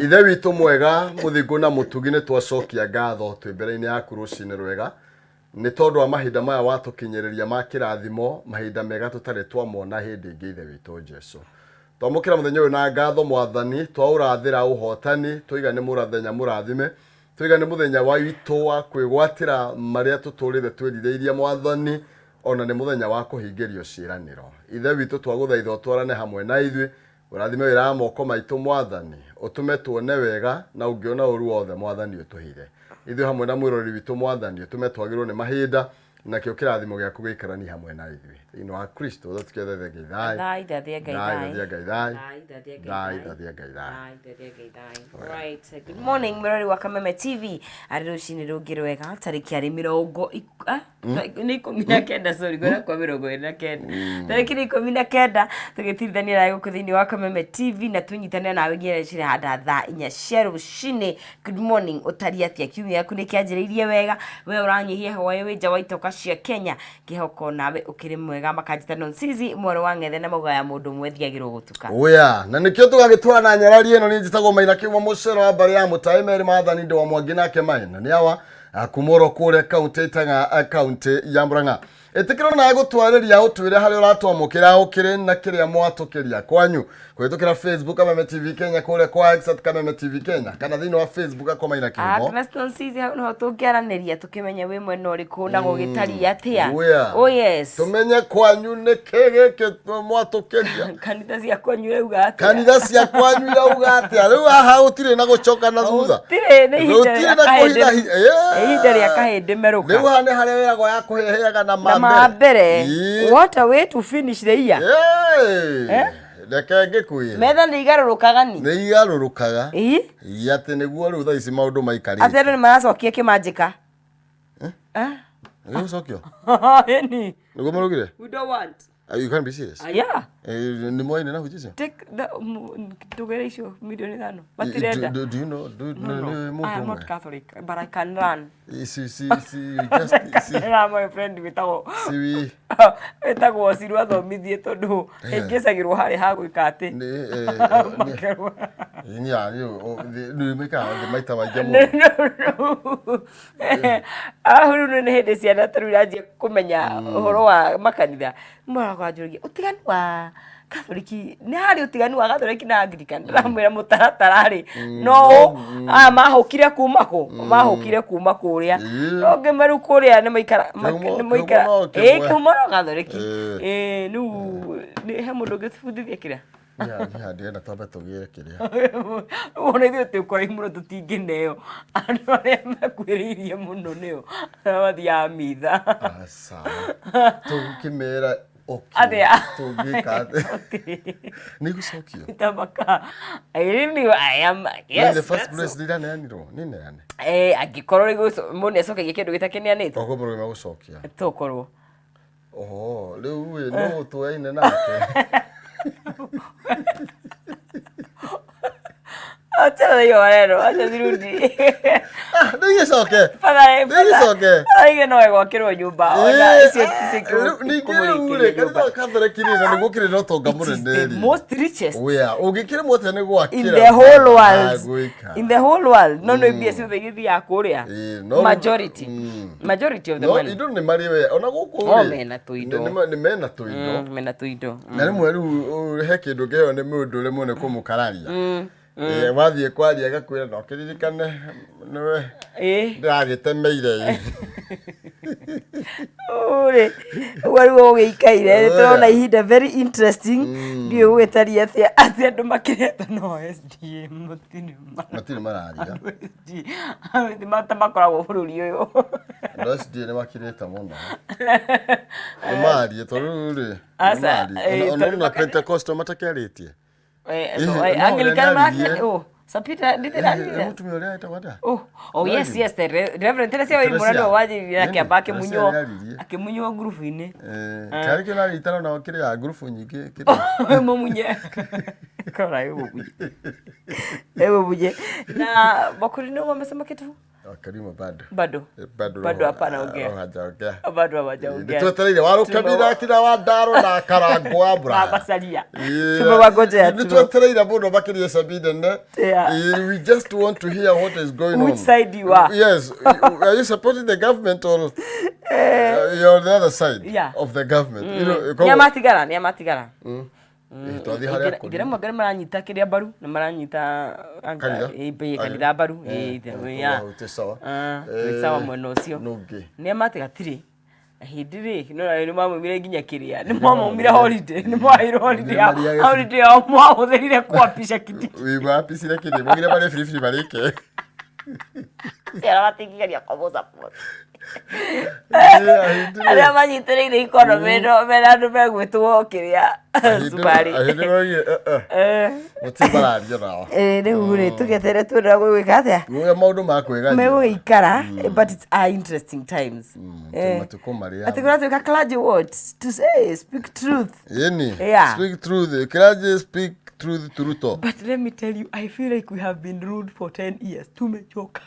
Ithe witũ mwega mũthingu na mũtugi nĩ twacokia ngatho twĩ mbere-inĩ yaku rũcinĩ rwega nĩ tondũ wa mahinda maya watũkinyĩrĩria ma kĩrathimo mahinda mega tũtarĩ twamona hĩndĩ ĩngĩ ithe witũ Jesũ. Twamũkĩra mũthenya ũyũ na ngatho Mwathani, twaũrathĩra ũhotani, twiga nĩ mũthenya mũrathime, twiga nĩ mũthenya wa witũ wa kwĩgwatĩra marĩa tũtũrĩre twĩrirĩirie Mwathani, ona nĩ mũthenya wa kũhingĩrio ciĩranĩro. Ithe witũ twagũthaitha ũtwarane hamwe na ithuĩ, ũrathime wĩra wa moko maitũ Mwathani, ũtũme tuone wega na ũngĩona ũru wothe Mwathani ũtũhire. Ithuĩ hamwe na mwĩrori witũ Mwathani ũtũme twagĩrwo nĩ mahinda na kĩo kĩrathimo gĩaku gĩikarani hamwe na ithuĩ. Thĩinĩ wa Kristo ũtũkĩethe Right. Good morning, mwĩrori wa Kameme TV. Arĩ rũcinĩ rũngĩ rwega tarĩki arĩ mĩrongo nĩ 19 sorry ngona kwa mĩrongo 29 tarĩki nĩ 19 tũgĩtithania na gũkũ thĩinĩ wa Kameme TV na tũnyitanĩra nawe nginya rĩrĩa handa thaa 4 cia rũcinĩ. Good morning, ũtari atĩa kiumia gĩaku nĩ kĩanjĩrĩirie wega, we ũranyihia hwaĩ wĩ nja wa itoka cia Kenya, ngĩhoka nawe ũkĩrĩ mwega makanjĩta Nonsizi mwarĩ wa ng'ethe na mauga ya mũndũ mwethiagĩrwo gũtuka. Oya, na nĩkĩo tũgagĩtwara na nyarari ĩno nĩ njĩtagwo Maina Kiuma mũcero wa mbarĩ ya Mũtaĩ Meri Maathani Ndo wa Mwangi nake Maina nĩ awa kumoro kũrĩa kaunti ĩtanga kaunti ya Murang'a. Ĩtĩkĩrwo na gũtwarĩria ũtwĩre harĩa ũratwamũkĩra ũkĩrĩ na kĩrĩa mwatũkĩria kwanyu kũhĩtũkĩra Facebook Kameme TV Kenya, kũrĩa kwa X @Kameme TV Kenya, kana thĩinĩ wa Facebook ako Maina Kiuma. Nonsizi hau no tũngĩaranĩria tũkĩmenya wĩ mwena ũrĩkũ na gũgĩtari atĩa. Oh yes, tumenye kwanyu nĩ kĩgĩkĩ mwatũkĩria. Kanitha cia kwanyu rauga atĩa? Kanitha cia kwanyu rauga atĩa? Rĩu haha ũtirĩ na gũcoka na thutha. Ũtirĩ nĩ ihinda rĩa kahĩndĩ merũka. Rĩu haha nĩ harĩa wĩragwo ya kũheaga na mambere. What a way to finish the year. Reke ngĩkwĩre. Metha nĩ igarũrũkaga ni. Nĩ igarũrũkaga. Atĩ nĩguo rĩu thaa ici maũndũ maikarĩte. Atĩ andũ nĩ maracokia kĩmanjĩka. Nĩ gũcokio? Ĩni. Nĩguo marugire? We don't want. You can't be serious. Yeah. Ni mwaine na hujisha? Take the tugere icio milioni 5. Matirenda. Do you know? I am not Catholic, but I can run. See, just My friend witagwo. See. Witagwo Sirwa thomithie tondu ingĩcagĩrwo harĩ ha gwĩka atĩ. Ni meka maita maingĩ mũno. Ahuru nĩ hĩndĩ ciana tarũ iranjia kũmenya ũhoro wa makanitha. Mwaragwanjũria ũtiganu wa Katholiki nĩ harĩ ũtiganu wa Katholiki na Anglican. Ndĩramwĩra mũtaratara rĩ no mahũkire kuma kũ, mahũkire kuma kũrĩa no ngĩmeru kũrĩa nĩ maikara kĩhumoro Katholiki. Rĩu he mũndũ ũngĩbundithia kĩrĩa ndĩrenda twambe tũgĩre kĩrĩa wona ithuĩ tũkũraihu mũno tũtingĩneo andũ arĩa makuĩrĩirie mũno nĩo mathiaga mitha tũkĩmera atĩa tũngĩka nĩ gũcokio tamaka I am yes the first place ndĩraneanirwo nĩ neane angĩkorwo mũndũ acokagia kĩndũ gĩtakĩneanĩtwo ũgũkorwo nĩ gũcokia tũkorwo rĩu no tũyaine nake Acha yo warero, acha zirudi. Nĩgĩcoke. Nĩgĩcoke. Aige no gwakĩrwo nyũmba. Ona icio nĩkĩrĩure kanitha Katholiki nĩ na nĩguo kĩrĩ na ũtonga mũnene. Most richest. Ũngĩkĩrĩ mũte nĩ gwakĩra. In the whole world. In the whole world. No mbia ciothe igĩthiaga kũrĩa. Majority of the money. Indo nĩ marĩ we. Ona gũkũ mena tũindo. Nĩ mena tũindo. Mena tũindo. Na rĩmwe rĩu he kĩndũ kĩheo nĩ mũndũ rĩmwe nĩ kũmũkararia. Wathiĩ kwaria agakwĩra no kĩririkane nĩwe ndĩragĩtemeire ũrĩ ũguo ũgĩikaire tũrona ihinda very interesting ndiũ gũgĩtaria atĩ andũ makĩreta no SDA matirĩ mararia makoragwo bũrũri ũyũ SDA nĩ makĩrĩte mũno marie tondũ rĩ ona Pentecostal matakĩarĩtie Anglican market Sapita ndĩrarire mutumia ũrĩa etagwo ata yes the Reverend Teresa Mũrando wajirira kĩamba akĩmunywo group-inĩ kari kĩna ritana na kĩrĩ ya group nyingĩ kĩrĩ mũmunye kora ego buje na bakuri no wamesema kitu Karima bado. Bado hapa naongea. Bado hawajaongea. Nitwetereire warukabira kina wa Ndaro na Karangu wa Mbura. Basalia. Tumewagojea. Nitwetereire muno makiria Sabine ne. We just want to hear what is going on. Which side you are? Yes. Are you supporting the government or you're on the other side of the government? You know, Niamatigara. Ngira magari maranyita kiria baru na maranyita kanitha baru sawa mwena ucio ni amatigatiri hindiri no mamumire nginya kiria ni mamumire holiday ni mwairo holiday au mwahutherire kwapisha kiti wapisire kiti mwire bare free bareke sera batigiria koboza aria manyitĩrĩire ikonomi no mena andũ megwĩtwo kĩrĩa cukari rĩu rĩ tũgetere twĩrĩra gwĩka atĩa maũndũ makwĩgania megũgĩikara but it's interesting times atĩ kũratwĩka clergy what to say speak truth speak truth clergy speak truth to Ruto. But let me tell you, I feel like we have been ruled for 10 years. Too much joke.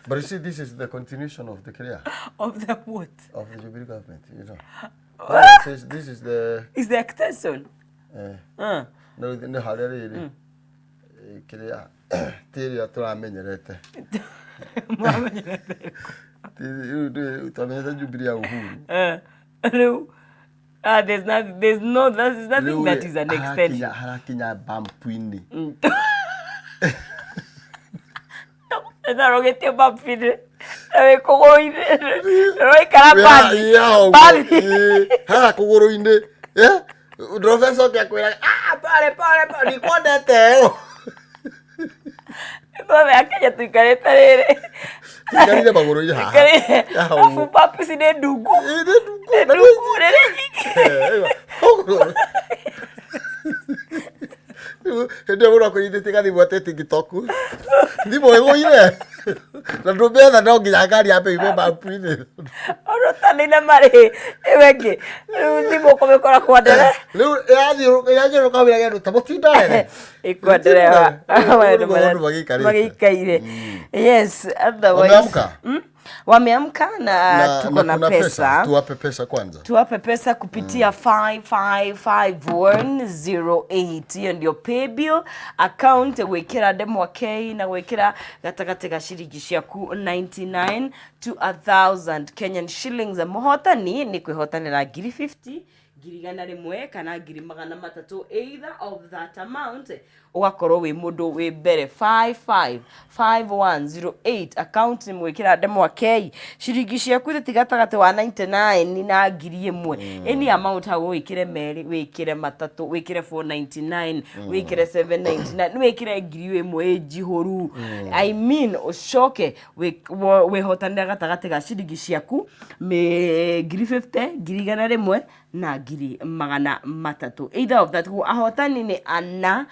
But you see, this is the continuation of the career. Of the what? Of the Jubilee government, you know. This is the... Is the extension? No, how they really... Career. Career turamenyerete. Mwamenyerete. Turamenyerete Jubilee ya Uhuru. No. There's nothing that is an extension. Harakinya bampuini. Esa rogetie bampuini. Ewe kogoroine. Ewe karapani. Bali. Ha kogoroine. Yeah. Professor kia kwira. Pare. Ni kwendete. Ito akenya tuikarete rere. Tuikarire magoroine ha. Afu bampuini ne ndugu. Ndio mura kuitĩka thimũ atĩ TikTok. Thimũ ĩgũire. Na ndũmetha no nginya ngari ambe igwe bampu-inĩ. Orotanĩine marĩ ĩwengĩ. Rĩu thimũ kũmĩkora kwa ndere. Rĩu yathiũrũka wĩra gĩandũ ta mũtindare. Ikwenderea. Magĩikaire. Yes, otherwise. Wameamka na tuko na pesa. Tuwape pesa kwanza. Tuwape pesa kupitia 555108. Hiyo ndio pay bill account gwikira Ndemwa K na gwikira gatagati ga shiringi ciaku 99 to 1000 Kenyan shillings. Muhotani ni kwihotanira 50 girigana rimwe kana 300 either of that amount ugakorwo wi mundu wi mbere 555108 account ni mwikira Ndemwa K shiringi ciaku itigatagate wa 99 na 1000 any amount hawo wikire meri wikire matatu wikire 499 wikire 799 wikire 1000 jihoru I mean ucoke wihotanira gatagate ga shiringi ciaku me 50 girigana rimwe na 300 either of that ahotani ni ana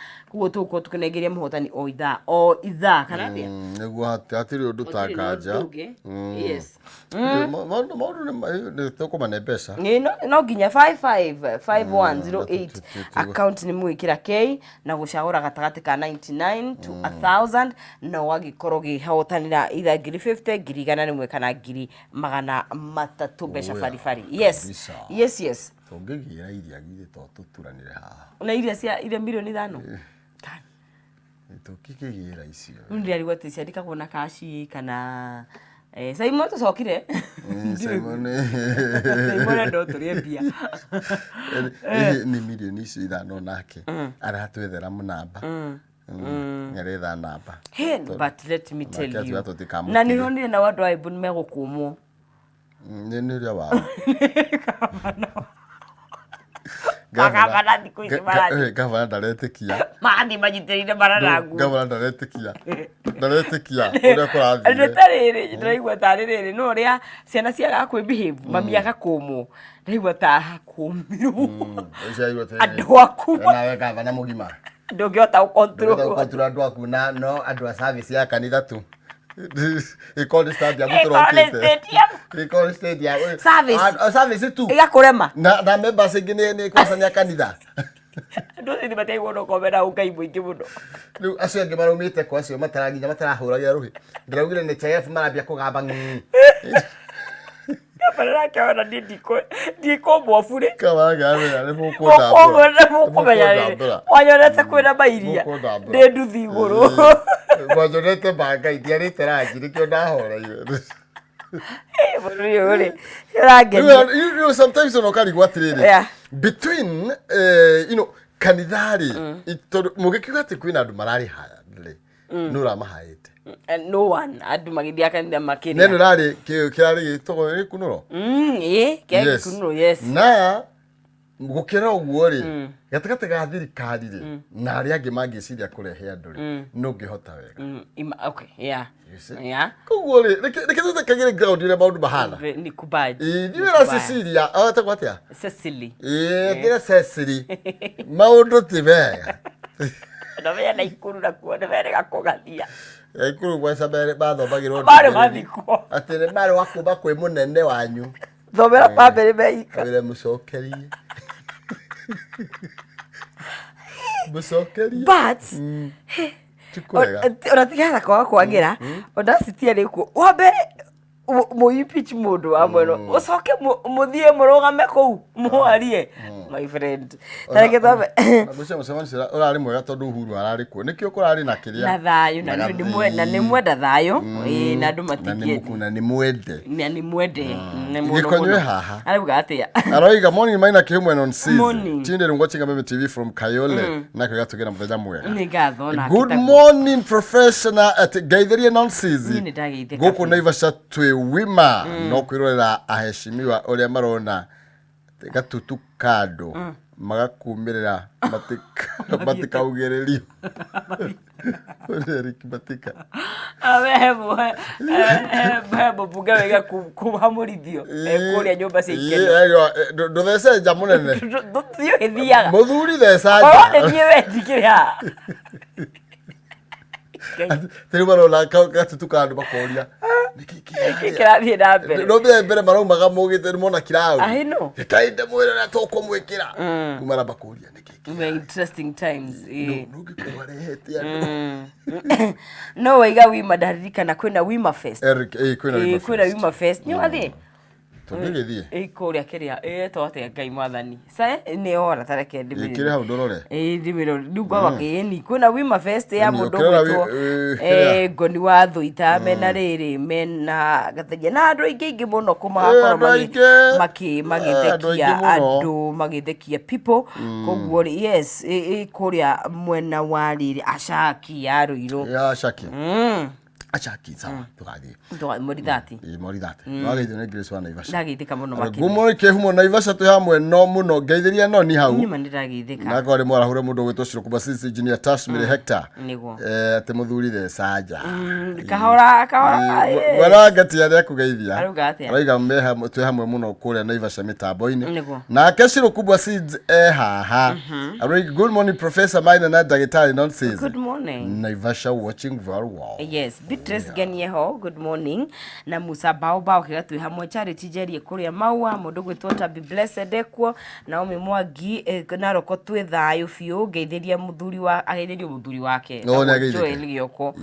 tuko tukinegeria muhotani o itha kana thia niguo hatiri undu takanja yes maundu ni tukuma pesa no nginya 555108 account ni mwikira K na gucagura gatagati ka 99 to 1000 no wagikorwo gihotanira either 50 girigana rimwe kana 300 besha farifari yes tungigira iria githe to tuturanire haha na iria cia ile milioni 5 tukikigira icio ndio alikuwa tisiandika kuona kashi kana Simon tucokire Simon ndo turiembia ni milioni icio 5 nake aratwethera munamba nyaretha namba but let me tell you na nironire na watu aibu nimegukumwo ni ria wao Gavana ndikuici marani. Gavana ndaretikia. Mathi manyitĩrĩire maranagu. Gavana ndaretikia. Ndaretikia. Ũrĩa kũrathire. Nĩtarĩrĩ, ndĩraigua tarĩ rĩrĩ. No ũrĩa ciana ciagaga kwĩbehave, mami agakũmwo. Ndĩraigua ta hakũmirwo. Andũ aku. Nawe gavana mũgima. Ndũngĩhota gũcontrol. Gũcontrol andũ aku na no andũ a service ya kanitha tu. Ecall stadium Ecall stadium service tu igakurema na members ingine ni kwasanya kanitha Ndio ni batai wono komera ukai mwingi muno. Riu acio angi marumite kwa acio mataraginya matarahuragira ruhi. Ndiraugire ni chef marambia kugamba ngi. Kapara kaona ndiko mwafure. Kawaga ni mukunda. Mukumenya. Wanyonete kwina mairia. Ndi nduthi iguru. Wanyonete banga idiarite rangi nikio ndahora iyo. Sometimes unokarigwa atiriri between kanithari mugikiuga ati kwina andu marari hare nuramahaite no one andu magithia kanitha makiri neno rari kirari gitogwo rikunuro kunuro yes na gukira uguo ri gatakate ga thirikari ri na ari angi mangiciria kurehe andu ri nungihota wega okay yeah kuguo ri reke tutakagire ground ire maundu mahana ni kubaji ni wera Cecilia atakwatia Cecily kira Cecily maundu ti wega na wea na ikuru na kuona wera gakugathia ikuru kwa sababu bathomagirwo bari mathiko atire bari wakuba kwi munene wanyu thomera family meika wira mucokerie mucokerie but oratigara kwa kwagira audacity ariko wambe mu impeach mundu wa mweno ucoke muthie murugame ku muarie my friend tareke thabe agucia mucemani cira urari mwega tondu Uhuru arari ku nikio kurari na kiria na thayo na ni mwenda thayo na andu matigie na ni mwende ni mwende gikonywe haha arauga atia aroiga morning maina kihumwe on season tinde watching Meme TV from Kayole na kiga tugira muthenya mwega ni gatho na good morning professional at Gaithiria Nonsizi ni ndageithika guku Naivasha twi wima no kwirorera aheshimiwa uria marona gatutu kando magakumirira matikaugererio Eric Matika bebo buga wega kuhamurithio kuria nyumba cikene nduthece nja munene thio githiaga muthuri theca nja nie wetikiria tiri marona gatutu kando makoria kirathie na mbere no mbere maraumaga mugite mona kirau ahino kainde mwira na tukumwikira kumara bakuria very interesting times nugikorehete no waiga wima ndaririkana kwina wima fest Eric kwina wima fest ni wathi tugigithie kuria kiria tote ngai mwathani sa ni ora tareke ndimiri ikire hau ndorore ndimiro ndugwa wakeni kwina wima fest ya mundu gwitwo ngoni wa thuita mena riri mena gatheria na andu ingi muno kumakora magitekia andu magitekia people koguo yes kuria mwena wa riri ashaki ya ruiro ya ashaki achaki sawa tugathie morithati wageithio ni Grace wa Naivasha ndageithika muno makiri gumo ke humo Naivasha tu hamwe no muno Gaithiria no ni hau ni mandageithika na gore mwarahure mundu gwitwo Shiro Kubasisi engineer Tashmire Hector niguo ate muthuri the saja kahora wala gati ya kugeithia arauga meha tu hamwe muno kuria Naivasha mitambo-ini niguo na Shiro Kubasisi haha good morning Professor Maina na Dagitari Nonsizi good morning Naivasha watching very well yes Beatrice Genieho good morning na Musa Baobao kigatwi hamwe Charity Jerry kuria maua mundu gwitwo Tabi Blessed ekwo Naomi Mwangi na roko twi thayo fiu geithiria muthuri wa ageithirio muthuri wake Joel Gioko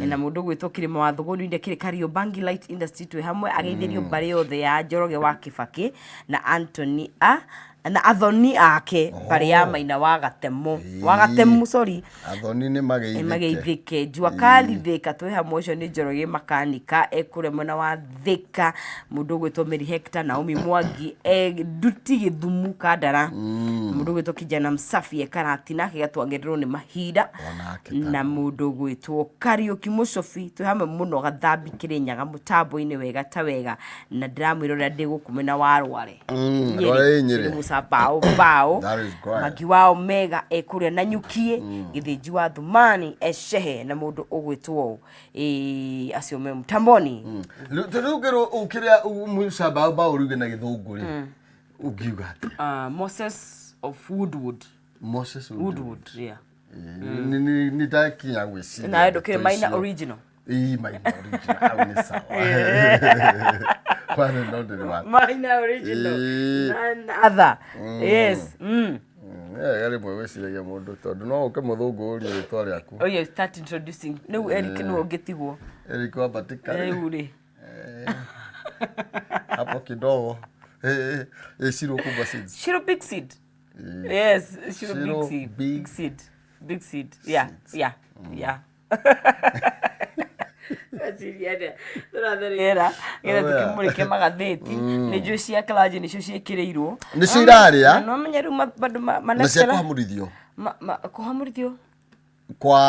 na mundu gwitwo Kirima wa Thuguni inde kiri Kariobangi Light Industry twi hamwe ageithirio mbari yothe ya Njoroge wa Kibaki na Anthony na athoni ake bari ya Maina wa Gatemu sorry athoni ni mageithike jua kali thika twi hamwe ucio ni Njoroge makanika ekure mwena wa Thika mundu gwitwo Mary Hector Naomi Mwangi nduti Githumu Kandara mundu gwitwo kijana msafi ekaratina kigatwangererwo ni mahinda na mundu gwitwo Kariuki Mucofi twi hamwe muno Gathambi Kirinyaga mutambo-ini wega ta wega na ndiramwirora ndigukumena wa Rware bao magi wao mega ekuria na nyukie githiji wa Thumani eshehe na mundu ugwitwo acio me mtamboni rugero ukiria musaba bao ruge na githunguri ugiuga Moses of Woodwood yeah ni dakinya gwisi na ndokire Maina original Maina original ni sawa Maina original and other yes Gari mwe wĩciragia mũndũ tondũ no ũke mũthũngũ ũrie rĩtwa rĩaku. Oh yeah, start introducing. No Eric no ũngĩtigwo. Eric wabatika. Rĩu rĩ. Hapo kidogo. Shiro kubwa seeds. Shiro big seed. Yes, Shiro big seed. Big seed. Big seed. Yeah, yeah, yeah. Asiriana. Tũratherera tukimurike magatheti nĩ njũĩ cia klaji nĩcio ciĩkĩrĩirwo. Nĩ cirarĩa. No menya rĩu bado Nĩ cia kũhamũrithio. Kũhamũrithio kwa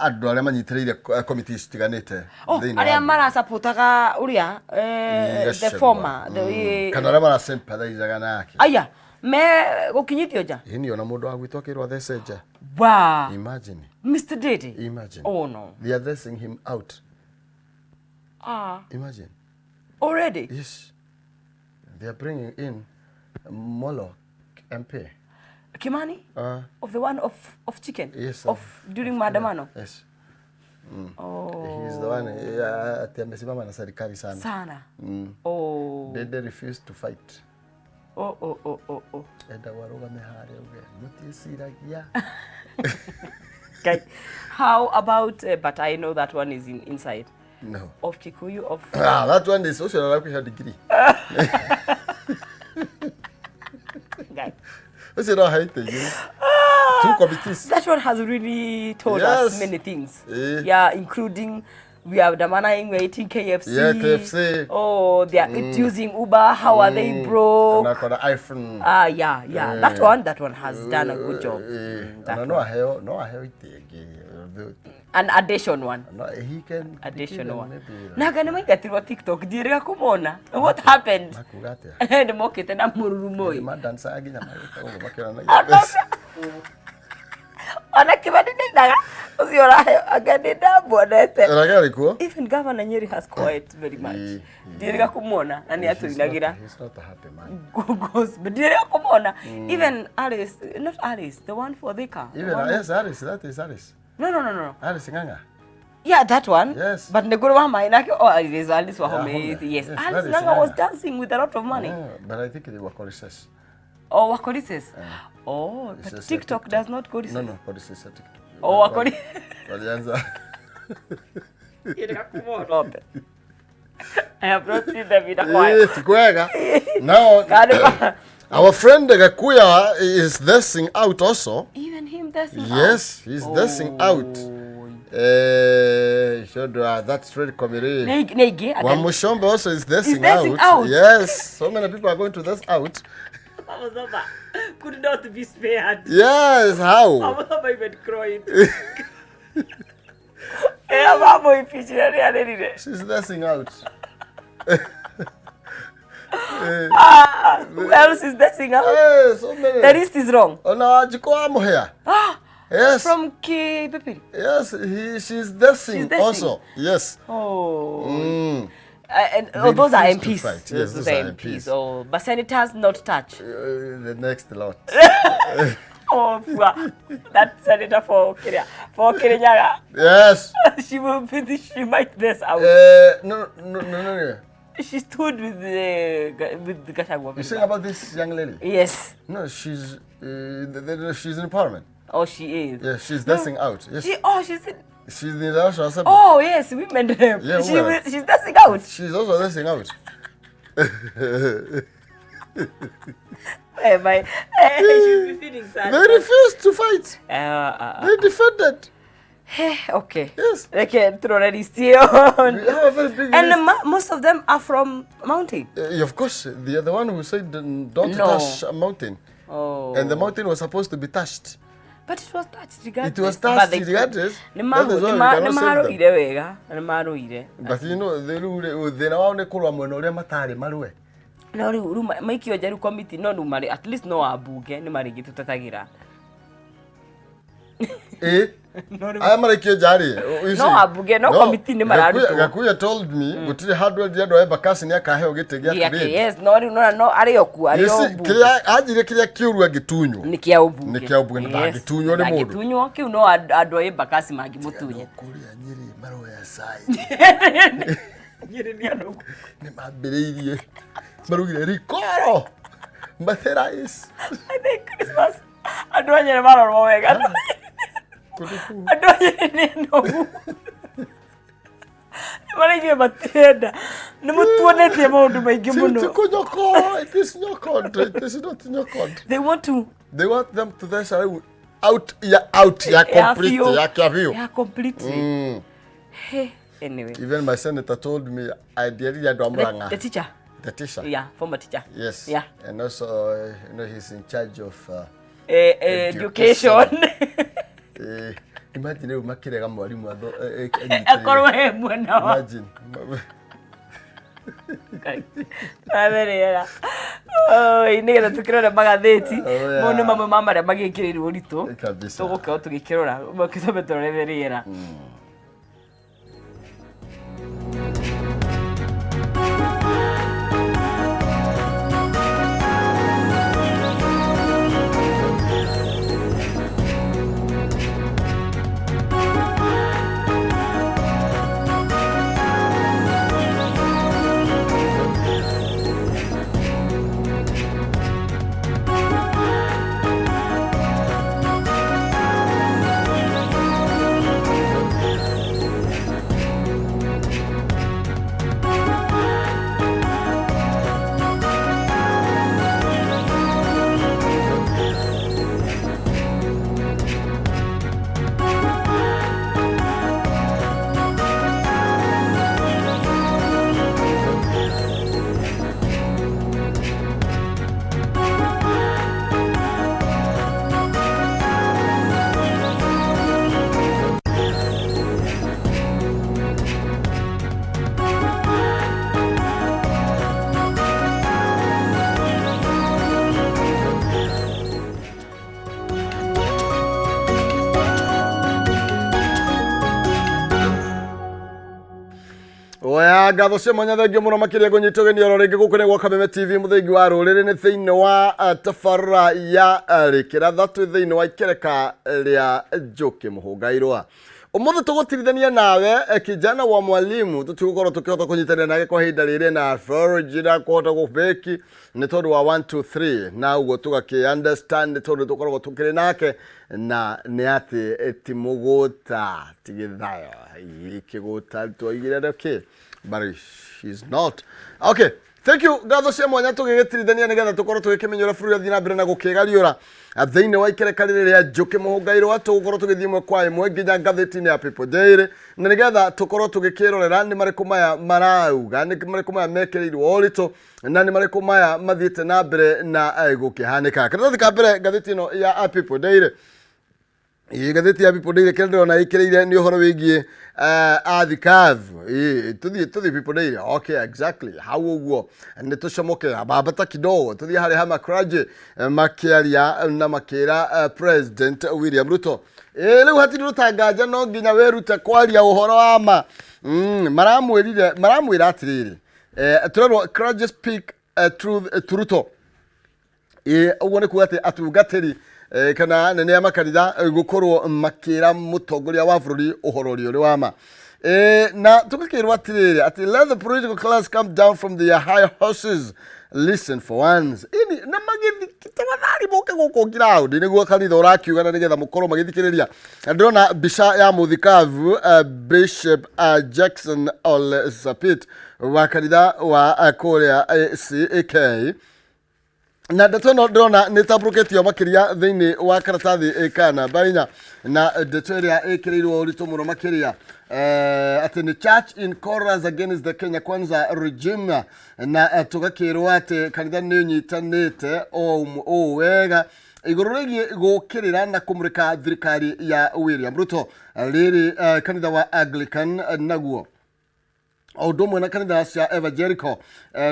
andũ arĩa manyitĩrĩire committees citiganĩte. Arĩa marasapotaga ũrĩa the former kana arĩa marasympathizaga nake. Aya me gũkinyithio nja. Ini ona mũndũ wa gwitũ akĩrwo thece nja. Wow. Imagine. Mr. Dede. Imagine. Oh no. They are thecing him out. Imagine. Already? Yes. They are bringing in Molo MP. Kimani? Of the one of chicken? Yes. Of during Maandamano? Yes. Oh. He is the one amesimama na serikali sana. Sana. Oh. They refuse to fight. Oh. Enda warugame harĩa uge mutisiragia. Okay. How about but I know that one is inside. No. Of Kikuyu of that one is social work degree. Guy. What's it all hate you? Two committees. That one has really told us many things. Yeah, including we are Damana, we're eating KFC. Yeah, KFC. Oh, they are using Uber. How are they broke? And I got an iPhone. Yeah. That one has done a good job. An addition one. No, he can. Addition one. Nagana mai gatirwa TikTok direga kumona. What happened? Makugate. Ende mokete na mururu moi. Madansa aginya mai bakira na. Ona kibadi ndaga. Usiora agade ndabonete. Ragari ko? Even Governor Nyeri has quiet very much. Direga kumona nani atulinagira. He's not a happy man. Goes but direga kumona. Even Alice, not Alice, the one for Thika. Even yes, Alice, that is Alice. No. Alice Nganga. Yeah, that one. Yes. But Negoro Mama Inaki, it is Alice Wahome. Yes. Yes, Alice Alice Nganga was Nganga. dancing with a lot of money. Yeah, but I think they were Corices. Oh, Wakorises. Oh, but TikTok does not Corises. No, Corices. Oh, Wakori. Walianza. I have not seen them in a while. Now, our friend Gakuya is dashing out also. Even him dashing out? Yes, he's dashing out. That's very comedy. Wamushombe also is dashing out. Yes, so many people are going to dash out. Could not be spared. Yes, how? I'm even crying. She's dashing out. Who else is dashing out? So many. The list is wrong. Oh no, Jiko here. Yes. From Kipipiri. Yes, she's dashing also. Yes. Oh. And those are MPs. Yes, those are MPs. Oh, but senators not touch. The next lot. Oh, that senator for Kirinyaga. Yes. She will finish. She might dash out. No. She stood with the Gachagua. You saying about this young lady? Yes. No, she's in parliament. Oh, she is. Yes, she's dashing out. Yes. She's in the National Assembly. Oh, yes, women. Yeah, she's dashing out. She's also dashing out. She'll be feeling sad. They refused to fight. They defended. Okay. Yes. They can throw any steel. And most of them are from mountain. Of course, the other one who said don't touch a mountain. Oh. And the mountain was supposed to be touched. But it was touched regardless. It was touched regardless. But you know, they now only call them when they matari marue. No, make your Jeru committee no mari at least no abuge ni mari gitu tatagira. I am like Jari. No abuge no committee ni mararu. Gakuya told me gutire hardware dia do bakasi ni akahe ogitege akire. Yes, no ari oku ari obu. Kiria ajire kiria kiuru agitunyo. Ni kia obu. Ni kia obu ni agitunyo ni mundu. Agitunyo kiu no adoye bakasi magimutunye. Kuria nyiri maro ya sai. Nyiri ni ano. Ni mabereirie. Marugire rikoro. Matherais. I think Christmas. Andũ a Nyeri marorwo wega. Andũ a Nyeri nĩ nogu. Marĩgĩ matenda. Nĩ mũtuonetie maũndũ maingĩ mũno. It is Nyokondo. It is not Nyokondo. They want them to this out ya completely. Yeah, completely. Hey, anyway. Even my senator told me I did the teacher. The teacher. Yeah, former teacher. Yes. Yeah. And also, he's in charge of education. Imagine makirega mwalimu atho akorwo he mwana wa. Imagine. Averera. Nigetha tukirora magatheti mone mamwe mamara magĩkĩrĩrwo ritũ tũgũkorwo tũgĩkĩrora makĩthome tũreverera. Oya ngatho cia mwanya thengio muno makiria gunyitogeni oro ringi guku ni gwa Kameme TV muthengi wa ruriri ni thiini wa tabarra ya rikira thatu thiini wa ikereka ria Njuki Muhungairwa. Umuthi tugutirithania nawe kijana wa mwalimu tutigukorwo tukihota kunyitania nake kwa hinda riri na Florida kuhota gubeki ni tondu wa 1 2 3 na ugo tugaki understand tondu tukorwo tukiri nake na ni ati timuguta tigithayo ikiguta twaigire ndoke but she's not okay. Thank you gatho cia mwanya tugigitirithania nigetha tukorwo tugikimenyera bũrũri athi na mbere na gukigariura thiini wa ikereka ria Njuki Muhungairwa tukorwo tugithii mwe kwa imwe nginya ngatheti-ini ya People Daily na nigetha tukorwo tugikirorera ni mariku maya marauga ni mariku maya mekereirwo orito na ni mariku maya mathiite na mbere na gukihanika kana thika mbere ngatheti ino ya People Daily. Gatheti ya People Daily kende ona ikireire ni uhoro wigie athikavu tuthi People Daily. Okay, exactly how uguo ni tucomoke ababata kidogo tuthi hari hama kraje makiaria na makira President William Ruto riu hatiri rutangaja no nginya werute kwaria uhoro wa ma maramwira atiriri turerwo kraje speak truth to Ruto uguo ni kuga ati atungatiri kana nene ya makanitha gukorwo makira mutongoria wa bururi uhoro uri wama na tukikirwa atiriri ati let the political class come down from their high horses, listen for once ini na magithi kitawathari moke guko ground niguo kanitha urakiuga na nigetha mukorwo magithikiriria ndona bisha ya muthikavu Bishop Jackson Ole Sapit wa kanitha wa Korea CAK na ndetono ndona nitamburuketio makiria thiini wa karatathi kana bainya na ndetoria ikirirwo uritu muno makiria ati ni church in chorus against the Kenya Kwanza regime na tugakirwa ati kanitha ni nyitanite o wega iguru rigi gukirira na kumurika thirikari ya William Ruto riri kanitha wa Anglican naguo Odomwe na kanitha cia evangelical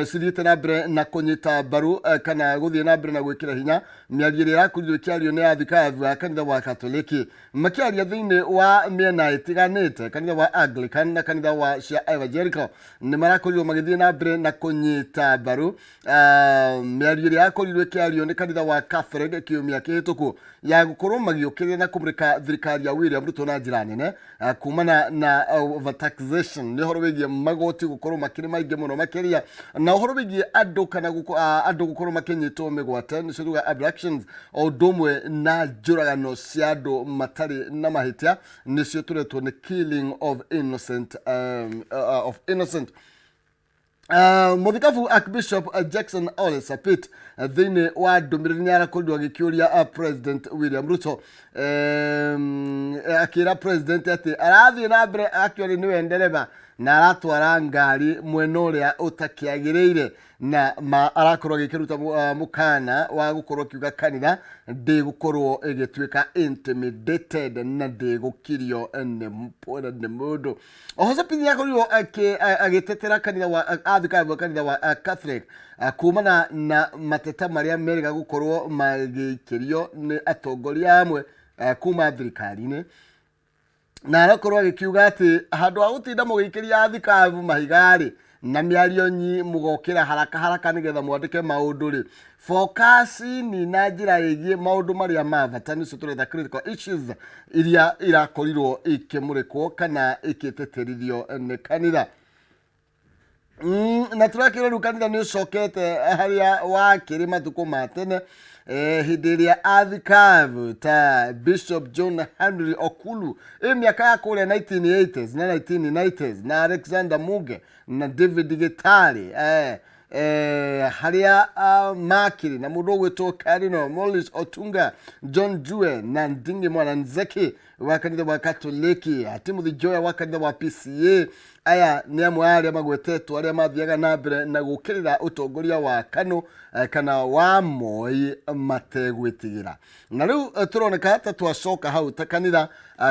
siriite na mbere na kunyita baru kana guthie na mbere na gwikira hinya miario irakurirwo kiario ni athikavu wa kanitha wa Katoliki makiaria thiini wa miena itiganite kanitha wa Anglican na kanitha wa cia evangelical ni marakurirwo magithie na mbere na kunyita baru miario irakurirwo kiario ni kanitha wa Catholic kiumia kihituku ya gukorwo magiukiria na kumurika thirikari ya William Ruto na njira nene kumana na overtaxation ni horo wigie magoti gukorwo makiri maingi muno makiria na uhoro bigie andu kana andu gukorwo makinyitwo migwate nicio tuga abductions o ndumwe na njuragano cia andu matari na mahitia nicio turetwo ni killing of innocent Muthikabu Archbishop Jackson Ole Sapit thini wa ndumiriri ni arakorirwo agikiuria President William Ruto akira President ati arathie na mbere akiori ni wendereba na aratwara ngari mwena uria utakiagiriire na arakorwo agikiruta mukana wa gukorwo kiuga kanitha ndi gukorwo igituika intimidated na ndi gukirio ni mundu oho Sapit yakorirwo agitetera kanitha wa athikabu kanitha wa Catholic kumana na mateta maria meriga gukorwo magikirio ni atongoria amwe kuma thirikari-ini na arakorwo agikiuga ati handu ha gutinda mugikiria athikabu mahigari na miario nyi mugokira haraka nigetha mwandike maundu ri focus ni na njira igie maundu maria mavata nicio turetha critical issues iria irakorirwo ikimurikwo kana ikiteterithio ni kanitha na turakira ru kanitha ni ucokete haria wakiri matuko matene hindi iria athikabu ta Bishop John Henry Okulu miaka ya kuria 1980s na 1990s na Alexander Muge na David Gitari haria makiri na mundu gwitwo Cardinal Morris Otunga John Jue na Ndingi Mwana Nzeki wa kanitha wa Katoliki Timothy Joya wa kanitha wa PCA aya ni amwe aria magwetetwo aria mathiaga na mbere na gukirira utongoria wa KANU kana wa Moi mategwitigira na riu turoneka ta twacoka hau ta kanitha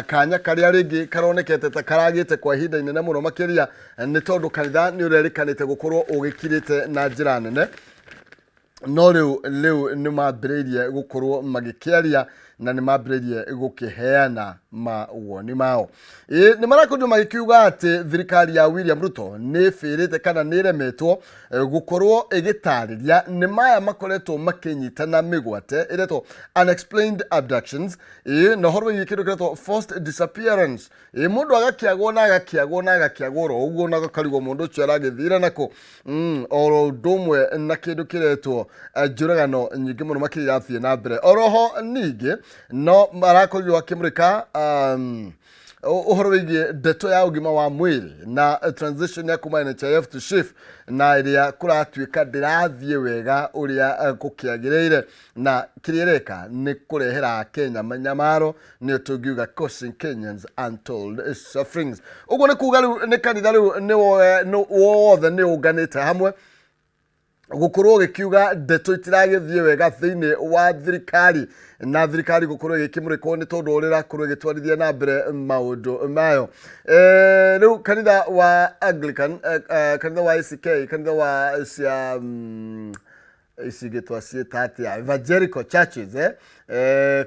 kanya karia ringi karonekete ta karagite kwa ihinda inene muno makiria ni tondu kanitha ni urerikanite gukorwo ugikirite na njira nene no riu ni mambiririe gukorwo magikiaria na ni mambiririe gukiheana mawoni mao ni marakorirwo magikiuga ati thirikari ya William Ruto ni firite kana ni remetwo gukorwo igitariria ni maya makoretwo makinyitana migwate iretwo unexplained abductions no horwo yikirukiretwo forced disappearance mundu agakiagwo na agakiagwo ro uguo na gakarigwo mundu cio aragithira nako oro ndumwe na kindu kiretwo njuragano nyingi muno makiri athie na mbere oroho ningi no marakorirwo akimurika uhoro wigie ndeto ya ugima wa mwiri na transition ya kuma NHIF to SHIF na iria kuratuika ndirathie wega uria gukiagiriire na kiriereka ni kurehera Kenya manyamaro ni tugiuga causing Kenyans untold sufferings uguo ni kuga ni kanitha riu ni wothe ni unganite hamwe gukorwo gikiuga ndeto itiragithie wega thiini wa thirikari na thirikari gukorwo gikimurikwo ni tondu urira kurwo gitwarithia na mbere maundu mayo riu kanitha wa Anglican kanitha wa ACK kanitha wa cia isigitwa cietatia evangelical churches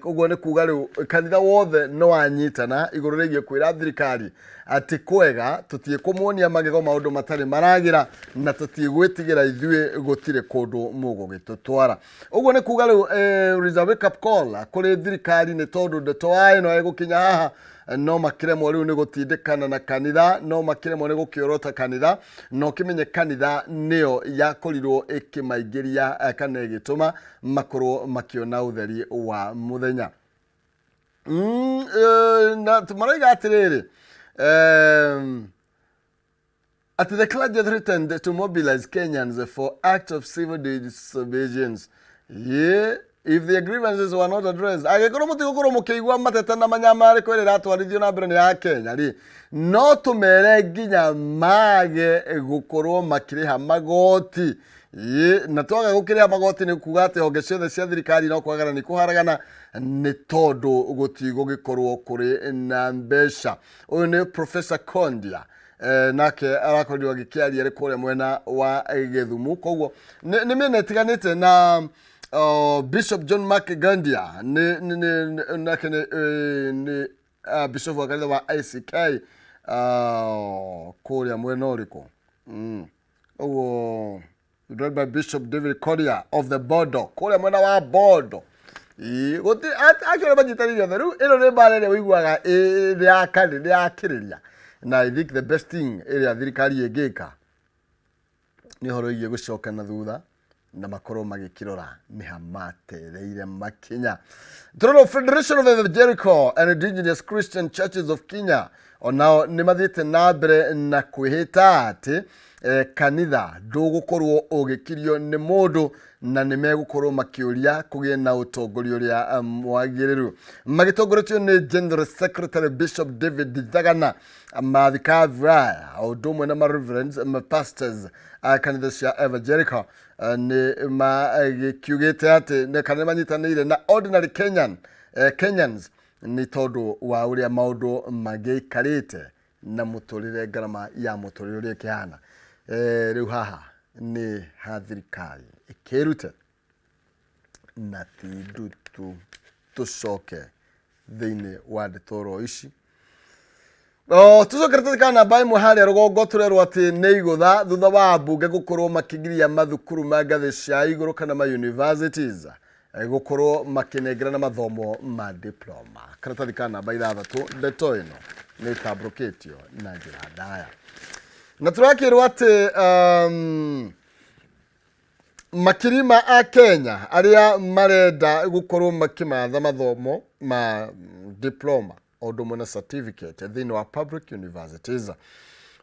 uguo ni kuga riu kanitha wothe no anyitana iguru rigie kwira thirikari ati kwega tutie kumuonia magego maundu matari maragira na tutie gwitigira ithue gutire kundu mugugitutwara uguo ni kuga riu wake up call kuri thirikari ni tondu ndeto ai no egukinya haha no makiremwo riu ni gutindikana na kanitha no makiremwo ni gukiorota kanitha no kimenye kanitha niyo yakorirwo ikimaingiria kana igituma makorwo makiona utheri wa muthenya na tumaraiga atiriri at the clergy threatened to mobilize Kenyans for acts of civil disobedience if the grievances were not addressed agekoro mutigukuru mukiigwa mateta na manyamari kwirira atwarithio na mbere ni ya Kenya ri no tumere nginya mage gukorwo makiriha magoti na twaga gukiriha magoti ni kuga ati honge ciothe cia thirikari no kwagana ni kuharagana ni tondu gutigo gikorwo kuri na mbeca uyu ni Professor Kondia nake arakorirwo gikiaria ri kure mwena wa Githumu koguo ni mene tiganite na Bishop John Makigandia ni Bishop wa kanitha wa ACK kuria mwena uriko led by Bishop David Kodia of the Bodo kuria mwena wa Bodo guti actually bajitari yothe riu ino ni barere wiguaga ya kiriria na I think the best thing area thirikari ingika ni horo igie gucoka na thutha na makorwo magikirora mihamatereire makinya. Toronto Federation of Evangelical and Indigenous Christian Churches of Kenya onao ni mathite na mbere na kwihita ati kanitha ndugukorwo ugikirio ni mundu na ni megukorwo makiuria kugie na utongoria uria mwagiriru. Magitongoretio ni General Secretary Bishop David Thagana, mathikavra odumwe na reverends pastors kanitha cia Evangelical ni magikiugite ati ne kana manyitanire na ordinary Kenyans ni tondu wa uria maundu magikarite na muturire garama ya muturire uria kihana. Riu haha ni hathirikari ikirute na tindutu tucoke thiini wa ndetoro ici. Tucoke tutikana bai muhari rugongo turerwo ati ni igutha thutha wa mbunge gukorwo makigiria mathukuru ma ngathi cia iguru kana ma universities gukorwo makinengera na mathomo ma diploma. Karatathi kana bai thathatu ndeto ino ni fabricatio na njira ndaya. Na turakirwo ati makirima a Kenya aria marenda gukorwo makimatha mathomo ma diploma odumwe na certificate thini wa public universities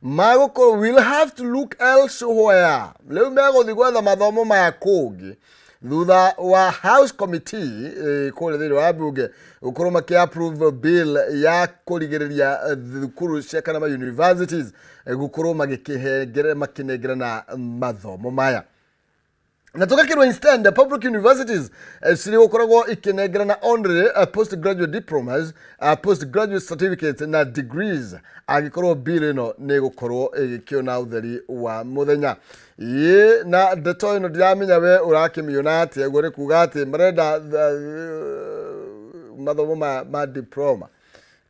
magukorwo will have to look elsewhere. Leo meguthi gwetha mathomo ma kungi thutha wa House Committee kule thini wa bunge gukorwo makiapprove bill ya kurigiriria thukuru cia kana ma universities gukorwo makinengera na mathomo maya. Na tukakirwa instead the public universities siri gukoragwo ikinengera na only postgraduate diplomas, postgraduate certificates na degrees agikorwo bill ino ni gukorwo igikiona utheri wa muthenya. Ye na ndeto ino ndiramenya we urakimiona ati egwo ni kuga ati marenda mathomo ma diploma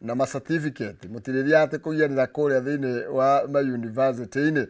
na ma certificate mutiriria ati kugianira kuria thini wa ma university ini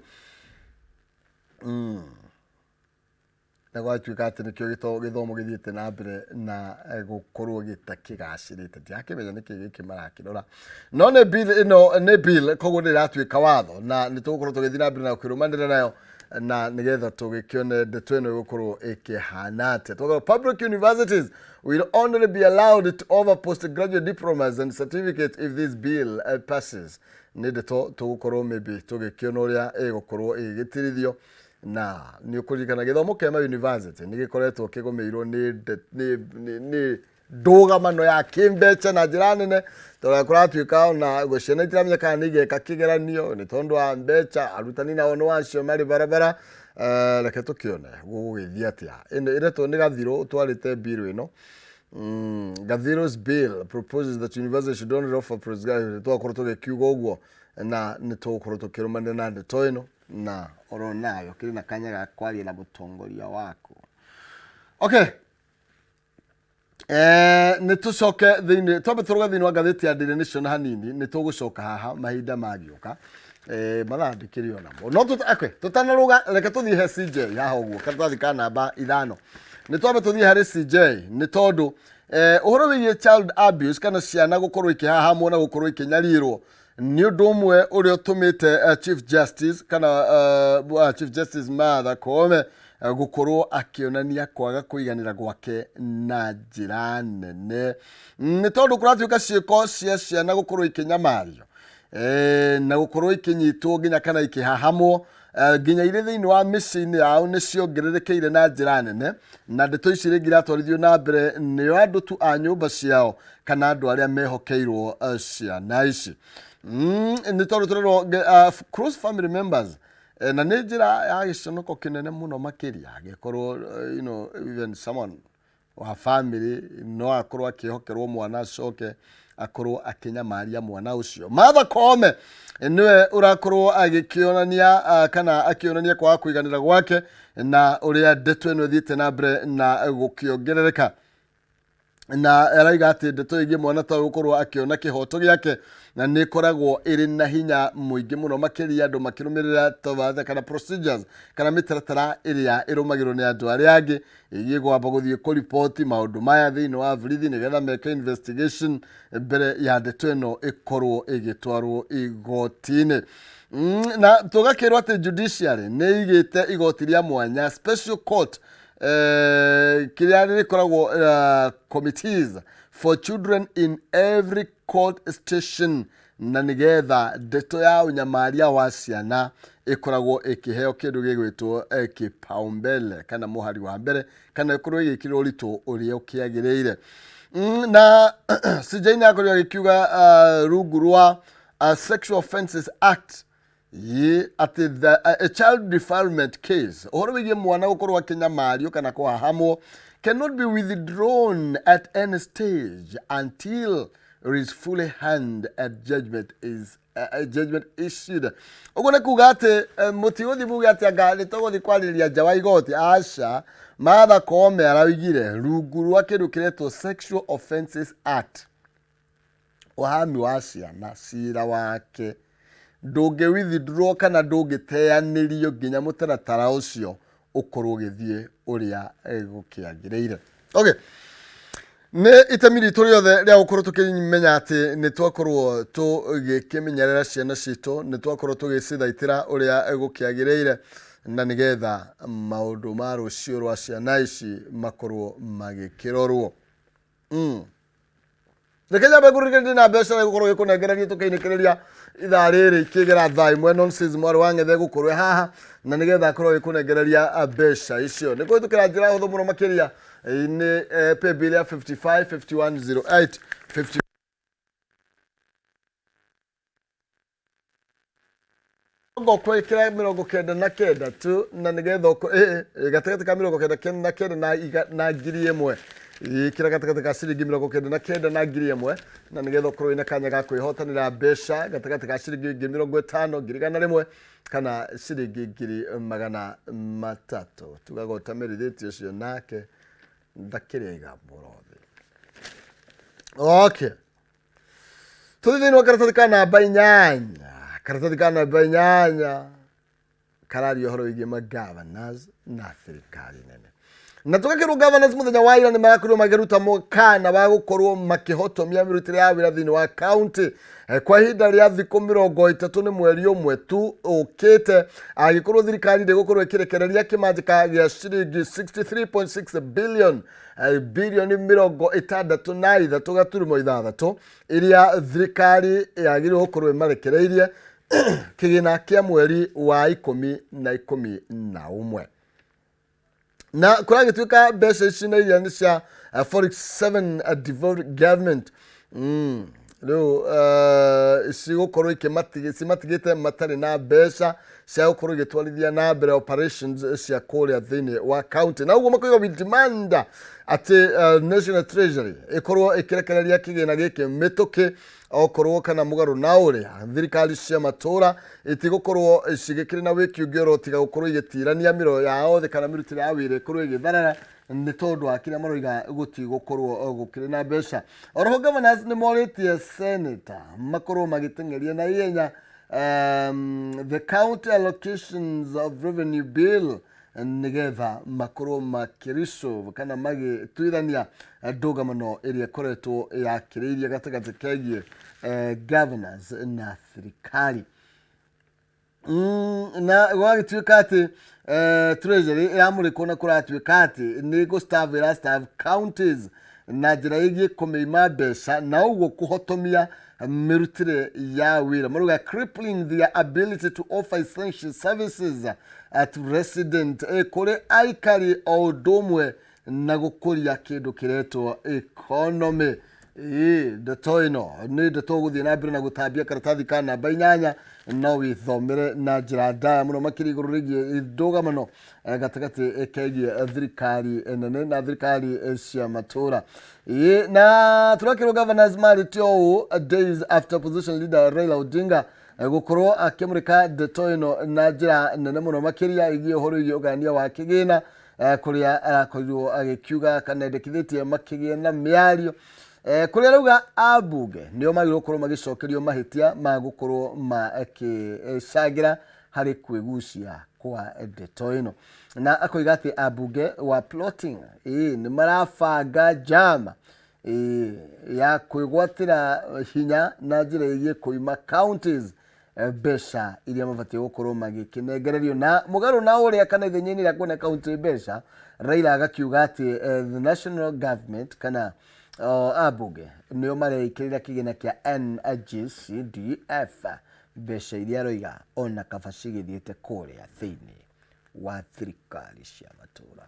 na gwatuika ati nikio githomo githiite na mbere na gukorwo gitakigacirite ndiakimenya niki giki marakirora no ne bill ino ne bill koguo ndiratuika watho na nitugukorwo tugithii na mbere na kurumanira nayo na nigetha tugikione ndeto ino gukorwo ikihanate. Public universities will only be allowed to offer postgraduate diplomas and certificates if this bill passes. Ni ndeto tugukorwo maybe tugikiona uria igukorwo igitirithio na ni ukurikana githomo kia ma university ni gikoretwo kigomeirwo ni ndugamano ya kimbecha na njira nene tora kuratuika na guciana itiramenya kana ni geka kigeranio ni tondu wa mbecha arutani nao no acio mari barabara reke tukione gugithia atia ireto ni gathiro utwarite bill ino. Gathiro's bill proposes that universities should only offer postgraduate twakorwo tugikiuga uguo na ni tukorwo tukirumana na ndeto ino na oronayo kiri na kanya ga kwaria na mutongoria wako. Okay, ni tucoke thini twabe turuga thini wa gatheti ya Daily Nation hanini ni tugucoka haha mahinda magioka mathandikirio namo no tutanaruga reke tuthie he CJ haha uguo karatathi ka namba 5 ni twabe tuthie hari CJ ni tondu uhoro wigie child abuse kana ciana gukorwo ikihahamwo na gukorwo ikinyarirwo ni undu umwe uria utumite Chief Justice kana Chief Justice Martha Koome gukorwo akionania kwaga kuiganira gwake na njira nene ni tondu kuratuika ciiko cia ciana gukorwo ikinyamario na gukorwo ikinyitwo nginya kana ikihahamwo nginya ire thiini wa micini yao ni ciongererekeire na njira nene na ndeto ici ringi iratwarithio na mbere ni andu tu a nyumba ciao kana andu aria mehokeirwo ciana ici. Ni tondu turero close family members na ni njira ya giconoko kinene muno makiria gikorwo even someone wa family no akorwo akihokerwo mwana acoke akorwo akinyamaria mwana ucio. Martha Koome niwe urakorwo agikionania kana akionania kwa kuiganira gwake na uria ndeto ino thiite na mbere na gukiongerereka. na araiga ati ndeto igi mwana ta gukorwo akiona kihoto giake na ni koragwo iri na hinya muingi muno makiria andu makirumirira tawatha kana procedures kana mitaratara iria irumagirwo ni andu aria angi igi gwamba guthie ku report maundu maya thiini wa borithi nigetha meke investigation mbere ya ndeto ino ikorwo igitwarwo igoti-ini. Na tugakirwo ati judiciary ni igite igoti ria mwanya special court kiria rikoragwo committees for children in every court station na nigetha ndeto ya unyamaria wa ciana ikoragwo ikiheo kindu gigwitwo kipaumbele kana muhari wa mbere kana ikorwo igikirwo ritu uria ukiagiriire. Na CJ ni akorwo gikiuga rungu rwa Sexual Offences Act at a child defilement case ohoro wigie mwana gukorwo akinyamario kana kuhahamwo cannot be withdrawn at any stage until there is fully hand at judgment is judgment issued. Ogone kuga ati mutiuthi muge ati ngari toguthi kwariria njawa igoti aca Martha Koome arawigire rungu rwa kindu kiretwo Sexual Offences Act ohami wa ciana cira wake ndunge withdraw kana ndungiteanirio nginya mutaratara ucio ukorwo githie uria gukiagiriire. Okay, ne itemi ritu riothe ria gukorwo tukimenya ati ni twakorwo tugikimenyerera ciana citu ni twakorwo tugicithaitira uria gukiagiriire na nigetha maundu ma rucio rwa ciana ici makorwo magikirorwo. Rekenya begurigende na besha gukorwo gikunengereria tukiinikireria ithaa riri kigera thaa imwe nonsense mwari wangethe gukorwo haha na nigetha akorwo gikunengereria besha icio niko tukira njira huthu muno makiria ni paybill ya 555108 50 kwikira 99 tu na nigetha gatakati ka 99 na ngiri imwe ikira gatakati ka ciringi 99 na ngiri imwe na nigetha ukorwo ina kanya ga kwihotanira mbeca gatakati ka ciringi 50 ngiri gana rimwe kana ciringi ngiri magana matatu tugagotamirithĩtie ũcio nake ndakĩrĩa igambo rothe. Okay, tuthi thĩinĩ wa karatathi ka namba 8 karatathi ka namba 8 kararia ũhoro wĩgiĩ ma-governors na thirikari nene na tugakirwo governors muthenya wa ira ni marakorwo magiruta mukana wa gukorwo makihotomia mirutire ya wira thini wa county kwa ihinda ria thiku 30 ni mweri umwe tu ukite agikorwo thirikari ndigukorwo ikirekereria kimanjika gia ciringi 63.6 billion bilioni 63 gaturumo ithathatũ iria thirikari yagirwo gukorwo imarekereirie kigina kia mweri wa 11 na kuragituika mbeca ici na iria ni cia 47 devolved government riu cigukorwo ikimatigite matari na mbeca cia gukorwo igitwarithia na mbere operations cia kuria thiini wa county na uguo makoiga we demand ati National Treasury ikorwo ikirekereria kigina giki mituki okorwo kana mugaru na uria thirikari cia matura itigukorwo cigikiri na wiki ungioro tiga gukorwo igitirania miro yao the kana mirutire ya wire korwo igitharara ni tondu akira maroiga guti gukorwo gukiri na mbeca. Oroho governors ni moritie senator makorwo magitengeria na ihenya the county allocations of revenue bill nigetha makorwo makiriso kana magituithania ndugamano iria koretwo yakiriirie gatagati kegie governors na thirikari. Na gwagituika ati treasury iramurikwo na kuratuika ati ni gustavira staff counties na njira igie kumeima mbeca na uguo kuhotomia mirutire ya wira maruga crippling their ability to offer essential services at resident kuri aikari o domwe na gukuria kindu kiretwo economy ndeto ino ni ndeto guthie na mbere na gutambia karatathi ka namba 8 no withomere na njira ndaya muno makiri iguru rigie ndugamano gatagati kegie thirikari nene na thirikari cia matura na turakirwo governors maritio days after opposition leader Raila Odinga gukorwo akimurika ndeto ino na njira nene muno makiria igie uhoro igie ugania wa kigina kuria arakorirwo agikiuga kana ndekithitie makigie na miario kuria rauga abunge nio magirwo korwo magicokerio mahitia magukorwo makicagira hari kwigucia kwa ndeto ino na akoiga ati abunge wa plotting ni marabanga jama ya kwigwatira hinya na njira igie kuima counties besha iria mabatie gukorwo magikinegererio na mugaru na uria kana ithenye-ini ria kuona county besha Raila agakiuga ati the national government kana abunge nio mareikirira kigina kia NGCDF besha iria roiga ona kabacigithiete kuria thiini wa thirikari cia matura.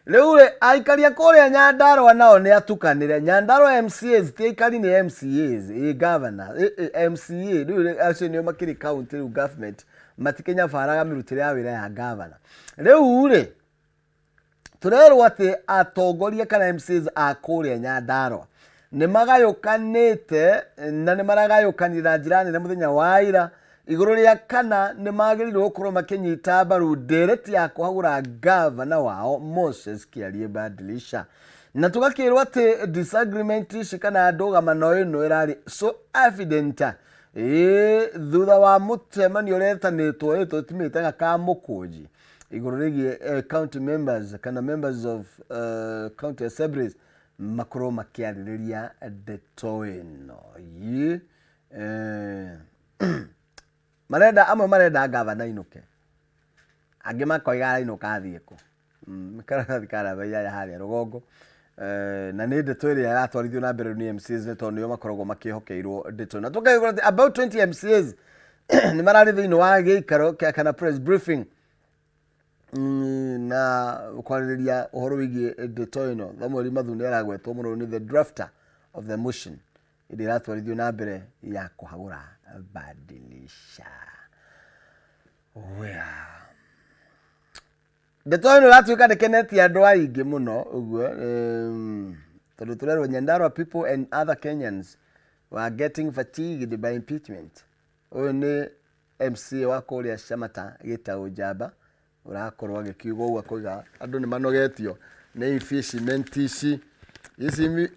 Leure aikaria kuria Nyandarua nao ni atukanire Nyandarua MCAs ti aikari ni MCAs governor MCA riu acio nio makiri county government matikenya faraga mirutire ya wira ya governor. Leure turerwo ati atongoria kana MCAs a kuria Nyandarua ni magayukanite na ni maragayukanira njirani na muthenya wa ira iguru ria kana ni magirirwo gukorwo makinyita mbaru ndereti ya kuhagura governor wao Moses Kiarie Badilisha na tugakirwo ati disagreement ici kana ndugamano ino irari so evident thutha wa mutemanio uretanitwo ito timitaga ka mukunji iguru rigie county members kana members of county assemblies makoro makiaririria ndeto ino marenda governor inuke angi makoiga inuka thieko mikara baya haria rugongo na ni ndeto iria iratwarithio na mbere ni MCAs ni tondu nio makoragwo makihokeirwo ndeto na tukaigura about 20 MCAs ni marari thiini wa giikaro kana press briefing na kwariria uhoro wigie ndeto ino Thamweri Mathuni aragwetwo muno ni the drafter of the motion iria iratwarithio na mbere ya kuhagura Badilisha. Ndeto ino ratuika ndekeneti andu aingi muno uguo tondu turerwo Nyandarua people and other Kenyans were getting fatigued by impeachment. Uyu ni MCA wa kuria Shamata gitau Jaba urakorwo agikiuga uguo akoiga andu ni manogetio ni efficient ici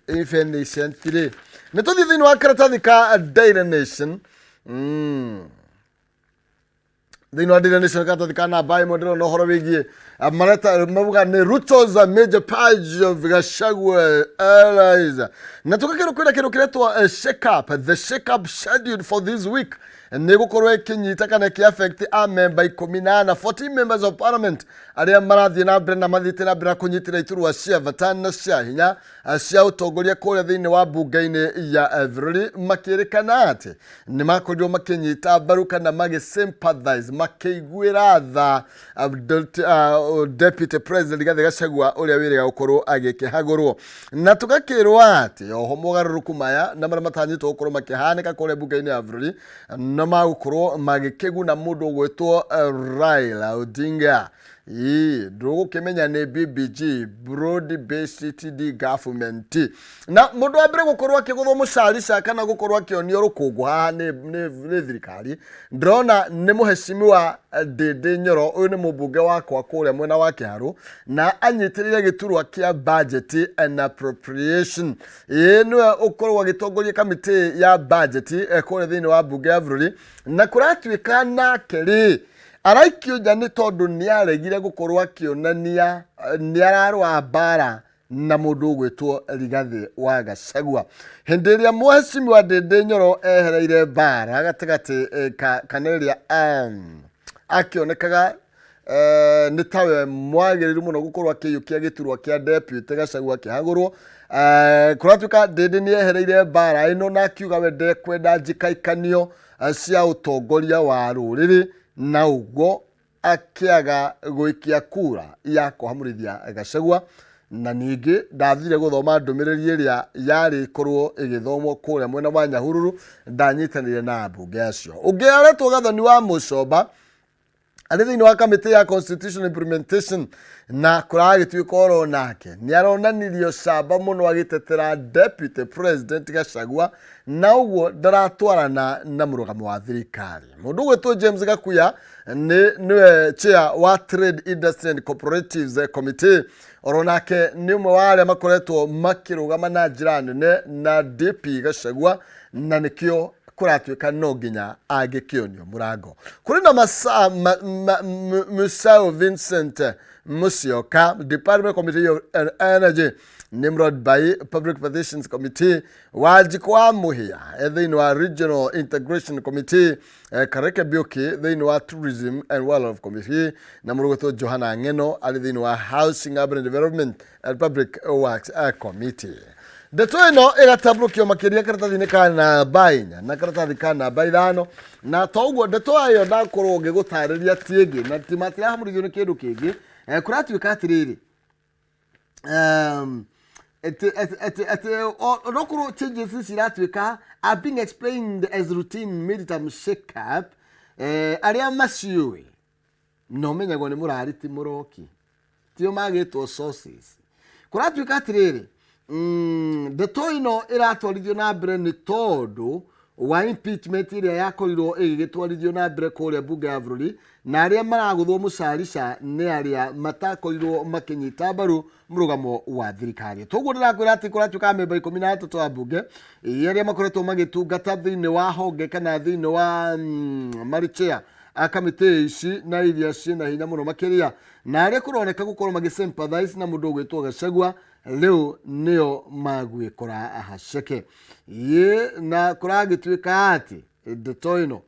efficient ni tuthi thiini wa karatathi ka Daily Nation thiini wa Daily Nation karatathi ka namba imwe ndiro no horo wigie mareta mabuga ni Ruto's a major page of Gachagua allies na tukakiro kwira kiro kiretwo the shake up scheduled for this week nigukorwo ikinyita kana ki affect a member 14 14 members of parliament aria marathie na mbere na mathite na mbere kunyitira iturwa cia vatana cia hinya cia utongoria kuria thiini wa bunge-ini ya Everly makirikana ati ni makorirwo makinyita mbaru kana magisympathize makiguira tha deputy president Rigathi Gachagua uria wiriga gukorwo agikihagurwo na tugakirwo ati oho mugaruruku maya na maria matanyitwo gukorwo makihanika kuria bunge-ini ya Everly na magukorwo magikiguna mundu gwetwo Raila Odinga ndugu kimenya ni BBG broad based TD government na mundu abire gukorwo akiguthwo mucarica kana gukorwo akionio rukungu haha ni thirikari ndrona ni muheshimiwa Ndindi Nyoro uyu ni mubunge wakwa kuria mwena wa Kiharu na anyitirire giturwa kia budget and appropriation niwe ukorwo agitongoria kamiti ya budget kuria thiini wa bunge ya Everly na kuratuika nake araikio jani tondu ni aregire gukorwo akionania ni ararwa bara na mundu gwetwo Rigathi wa Gachagua hindi iria muheshimiwa wa Ndindi Nyoro ehereire bara gatagati kaneria akionekaga ni tawe mwagiriru muno gukorwo akiyukia giturwa kia deputy Gachagua kihagurwo kuratuika Ndindi ni ehereire bara ino na akiuga we ndekwenda njikaikanio cia utongoria wa ruriri na ugo akiaga gwikia kura ya kuhamurithia Gachagua na ningi ndathire guthoma ndumiriri iria yari korwo igithomwo kuria mwena wa Nyahururu ndanyitanire na bunge acio ungi aretwo Gathoni wa Mucoba Alithi wa kamiti ya constitution implementation na kuragituika oro nake ni aronanirio camba muno agitetera deputy president Gachagua na uguo ndaratwarana na murugamo wa thirikari. Mundu gwetwo James Gakuya niwe chair wa Trade Industry and Cooperatives Committee. Oro nake ni umwe wa aria makoretwo makirugama na njira nene na DP Gachagua na nikio kuratuika no nginya agikionio murango. Kuri na Musau Vincent Musyoka, Department Committee of Energy, Nimrod Bai, Public Petitions Committee, Wajikwa Muhia, then wa Regional Integration Committee, Kareke Bioki, then wa Tourism and Wildlife Committee, Namurugoto Johanna Ngeno, then wa Housing, Urban Development and Public Works Committee. Deto ino igatabukio makiria karatathi kana bainya na karatathi kana baithano na toguo deto ayo ndakorwo ngigutariria tienge na timatira hamurigio ni kindu kingi kuratuika atiriri onokuru changes ciratuika are being explained as routine midterm shake-up aria maciui no menyagwo ni murariti muroki tio magitwo sources kuratuika atiriri ndeto ino iratwarithio na mbere ni tondu wa impeachment iria yakorirwo igitwarithio na mbere kuria bunge ya bururi na aria maraguthwo mucarica ni aria matakorirwo makinyita mbaru murugamo wa thirikari. Toguo ndirakwira ati kuratuika memba 13 wa bunge aria makoretwo magitungata thiini wa honge kana thiini wa marichea akamite ici na iria ciina hinya muno makiria na aria kuroneka gukorwo magisympathize na mundu gwitwo Gachagua leo nio magwikora haceke ye na kuragituika ati ndeto ino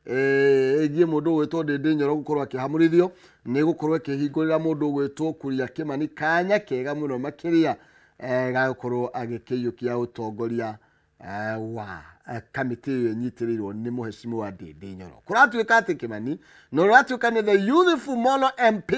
egie mundu gwitwo Ndindi Nyoro gukorwo akihamurithio ni gukorwo akihingurira mundu gwitwo Kuria Kimani kanya kega muno makiria gakorwo agikiyukia utongoria wa kamiti nyitirirwo ni muheshimu wa Ndindi Nyoro. Kuratuika ati Kimani no ratuika ni the youthful Molo MP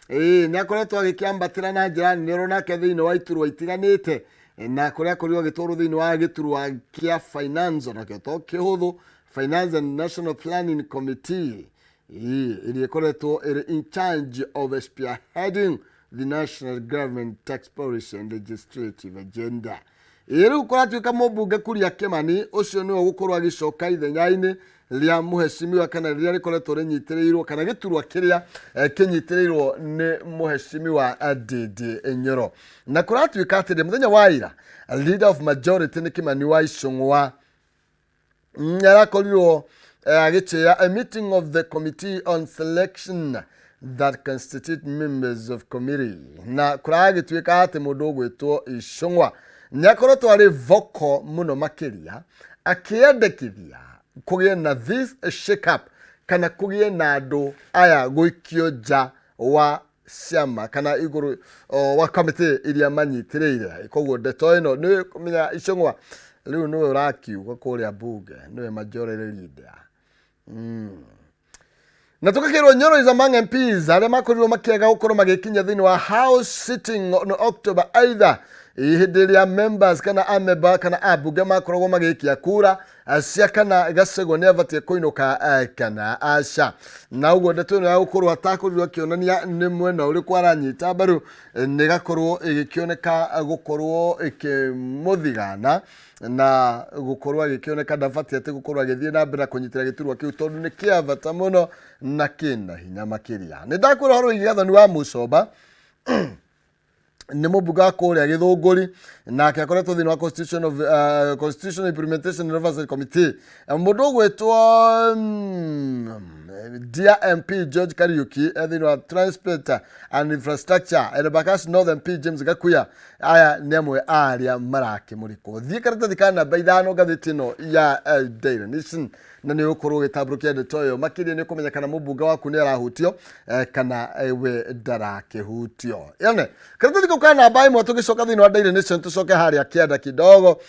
ni akoretwo agikiambatira na njira nero nake thiini wa iturwa itiganite na kuria kurio gitoro thiini wa giturwa kia finance na kito kihuthu Finance and National Planning Committee ili akoretwo in charge of spearheading the national government tax policy and legislative agenda. Iru kuratuika mubunge Kuria Kimani ucio niwe gukorwo agicoka ithenya-ini ria muheshimiwa kana ria rikoretwo rinyitirirwo kana giturwa kiria kinyitirirwo ni muheshimiwa Ndindi Nyoro. Na kuratuika ati muthenya wa ira leader of majority ni Kimani wa Icung'wa yarakorirwo agichea a meeting of the committee on selection that constitute members of committee na kuragituika ati mundu gwitwo Icung'wa nyakoretwo ari voko muno makiria akiendekithia kugie na this shake up kana kugie na andu aya guikio nja wa ciama kana iguru wa committee iria manyitireire. Koguo ndeto ino ni kumenya Icung'wa riu niwe urakiuga kuria bunge niwe majority leader. Na tukakirwo Nyoro is among MPs aria makorirwo makiega gukorwo magikinya thiini wa house sitting on October either ihindiria members kana ameba kana abunge makoragwo magikia kura cia kana Gachagua ni abatie kuinuka kana aca na uguo ndeto ino ya gukorwo atakorirwo akionania ni mwena uriku aranyita mbaru ni gakorwo igikioneka gukorwo ikimuthigana na gukorwo agikioneka ndabatie ati gukorwo agithie na mbere kunyitira giturwa kiu tondu ni kiavata muno na kina hinya makiria. Ni ndakwira horo igathani wa Mucoba ni mubuga kuria githunguri na akoretwo thiini wa Constitution Implementation and Oversight Committee mundu gwetwo dear MP George Kariuki thiini wa Transport and Infrastructure Embakasi North MP James Gakuya aya ni amwe aria marakimurikwo thie karatathi kana baithano gathitino ya Daily Nation na ni ukorwo gitaburukia ndeto yo makiria ni kumenya kana mubunga waku ni arahutio kana we ndarakihutio. Yone karatathi kana bai mwa tugicoka thiini wa Daily Nation tucoke haria kianda kidogo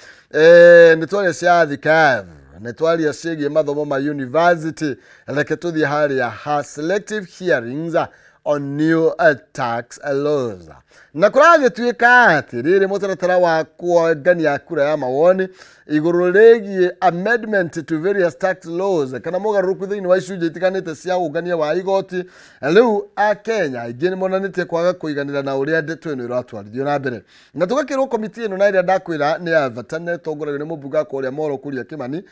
ni twaria cia thikavu ni twaria cigie mathomo ma university reke tuthie haria selective hearings on new tax laws na kuragituika ati riri mutaratara wa kuongania kura ya mawoni iguru rĩgiĩ amendment to various tax laws kana mogarũrũku thĩinĩ wa icunjĩ itiganĩte cia ũngania wa igoti. Rĩu Akenya aingĩ nĩ monanĩtie kwaga kũiganĩra na ũrĩa ndeto ĩno ĩratwarithio na mbere, na tũgakĩrwo komiti ĩno na ĩrĩa ndakwĩra nĩ ya Vatane tongoragio nĩ mũmbunge kũrĩa Molo Kuria Kĩmani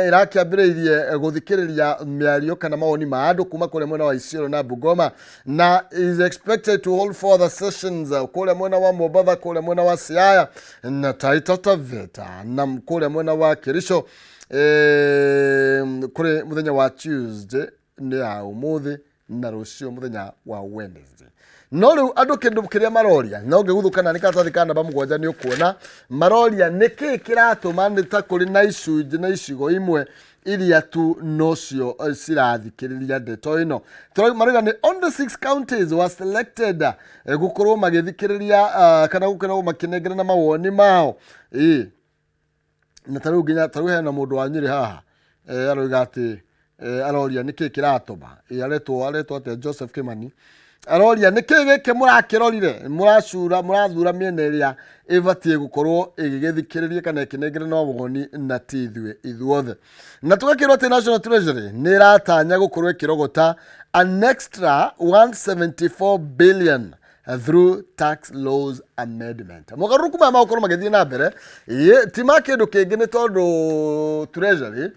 ĩrakĩambĩrĩirie gũthikĩrĩria mĩario kana mawoni ma andũ kuma kũrĩa mwena wa Isiolo na Bungoma, na is expected to hold further sessions kũrĩa mwena wa Mombatha, kũrĩa mwena wa Siaya na Taita Taveta na kũrĩa mwena wa Kericho kũrĩ mũthenya wa Tuesday nĩ ya ũmũthĩ na rũciũ mũthenya wa Wednesday. No rĩu andũ kĩndũ kĩrĩa maroria no ngĩguthũkana nĩ karatathi ka namba 7 nĩ ũkuona maroria nĩkĩ kĩratũma nĩ ta kũrĩ na icunjĩ na icigo imwe iria tu nocio cirathikĩrĩria ndeto ĩno. Maroiga nĩ only 6 counties were selected gũkorwo magĩthikĩrĩria kana gũkorwo makĩnengera na mawoni mao. Na tarĩu nginya tarĩu hena mũndũ wa Nyĩrĩ haha aroiga atĩ aroria nĩkĩ kĩratũma aretwo atĩ Joseph Kimani aroria nĩkĩ gĩkĩ mũrakĩrorire mũrathura mĩena ĩrĩa ĩbatiĩ gũkorwo ĩgĩgĩthikĩrĩria kana ĩkĩnengera na mawoni na ti ithuothe. Na tũgakĩrwo atĩ National Treasury nĩ ĩratanya gũkorwo ĩkĩrogota an extra 174 billion through tax laws amendment. Mogarũrũku maya magũkorwo magĩthiĩ na mbere ti ma kĩndũ kĩngĩ nĩ tondũ Treasury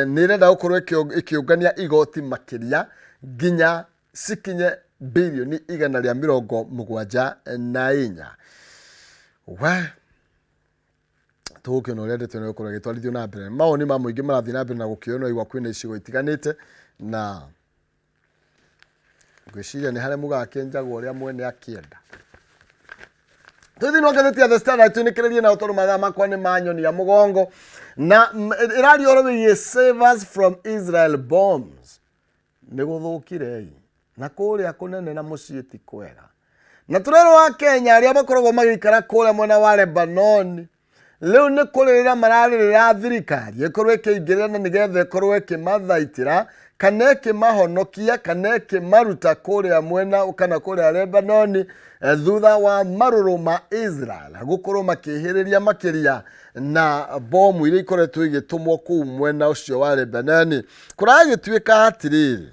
nĩ ĩrenda gũkorwo ĩkĩũngania igoti makĩria nginya cikinye birioni 174. Tũgũkĩona ũrĩa ndeto ĩno ĩgũkorwo ĩgĩtwarithio na mbere. Mawoni ma mũingĩ marathiĩ na mbere na gũkĩonwo igwa kwĩna icigo itiganĩte, na ngwĩciria nĩ harĩa mũgakĩenjagwo ũrĩa mwene akĩenda. Tũthiĩ no ngathĩti ya The Standard twĩnĩkĩrĩrie na ũtondũ mathaa makwa nĩ manyonia mũgongo, na ĩraria ũhoro wĩgiĩ save us from Israel bombs. Nĩ gũthũkire na kũrĩa kũnene na mũciĩ ti kwega. Na tũrerwo Akenya arĩa makoragwo magĩikara kũrĩa mwena wa Lebanon rĩu nĩ kũrĩrĩra mararĩrĩra thirikari ĩkorwo ĩkĩingĩrĩra na nĩgetha ĩkorwo ĩkĩmathaitĩra kana ĩkĩmahonokia kana ĩkĩmaruta kũrĩa mwena kana kũrĩa Lebanon thutha wa marũrũ ma Israel gũkorwo makĩhĩrĩria makĩria na bomu iria ikoretwo igĩtũmwo kũu mwena ũcio wa Lebanon. Kũragĩtuĩka atĩrĩrĩ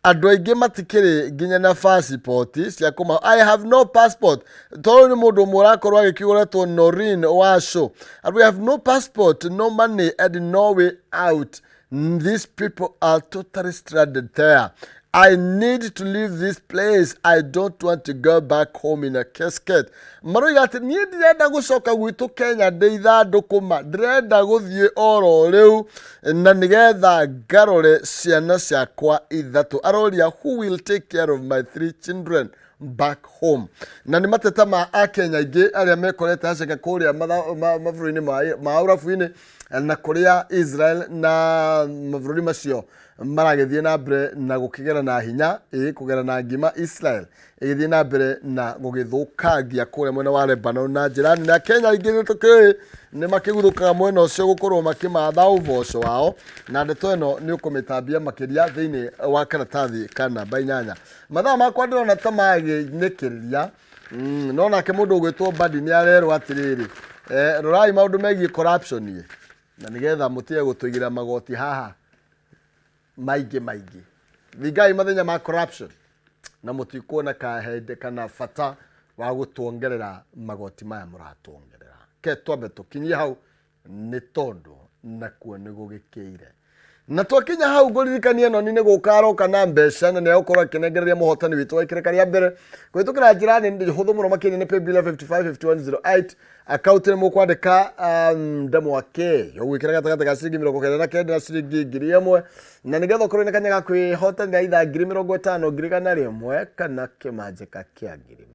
andũ aingĩ matikĩrĩ nginya na passport cia kuma. I have no passport. Tondũ nĩ mũndũ ũmwe ũrakorwo agĩkĩgũretwo Noreen Washo. And we have no passport, no money and no way out. These people are totally stranded there. I need to leave this place. I don't want to go back home in a casket. Maroiga atĩ niĩ ndirenda gũcoka gwitũ Kenya ndĩ ithandũkũ ma, ndirenda gũthiĩ oro rĩu na nĩgetha ngarore ciana ciakwa ithatũ. Aroria who will take care of my 3 children back home. Na nĩ mateta ma Akenya aingĩ arĩa mekorete aceka kũrĩa mabũrũri-inĩ ma ũrabu-inĩ na kũrĩa Israel na mabũrũri macio maragĩthiĩ na mbere na gũkĩgera na hinya kũgera na ngima Israel ĩgĩthiĩ na mbere na gũgĩthũkangia kũrĩa mwena wa Lebanon na njĩra nene. Na Kenya aingĩ nĩ makĩguthũkaga mwena ũcio gũkorwo makĩmatha ũboco wao, na ndeto ĩno nĩ ũkũmĩtambia makĩria thĩinĩ wa karatathi ka namba 8. Mathaa makwa ndĩrona ta magĩnĩkĩrĩria no nake mũndũ ũgwĩtwo Badi nĩ arerwo atĩrĩrĩ rorai maũndũ megiĩ corruption na nĩgetha mũtige gũtũigĩra magoti haha maingĩ thingai mathenya ma corruption na mũtikuona kahende kana bata wa gũtuongerera magoti maya mũratuongerera. Ke twambe tũkinyie hau nĩ tondũ nakuo nĩ gũgĩkĩire. Na twakinya hau ngũririkania ĩno nĩ gũkaroka na mbeca na nĩ gũkorwo akĩnengereria mũhotani witũ wa ikereka rĩa mbere kũhĩtũkĩra njĩra nĩ hũthũ mũno makĩria nĩ paybill 555108 account nĩ mũkwandĩka ndamwake ũgwĩkĩra gatagatĩ ga ciringi 99 na ciringi 1000 na nĩgetha ũkorwo nĩ kanya ga kwĩhotanĩra itha 50,000 ngiri 100 kana kĩmanjĩka kĩa ngiri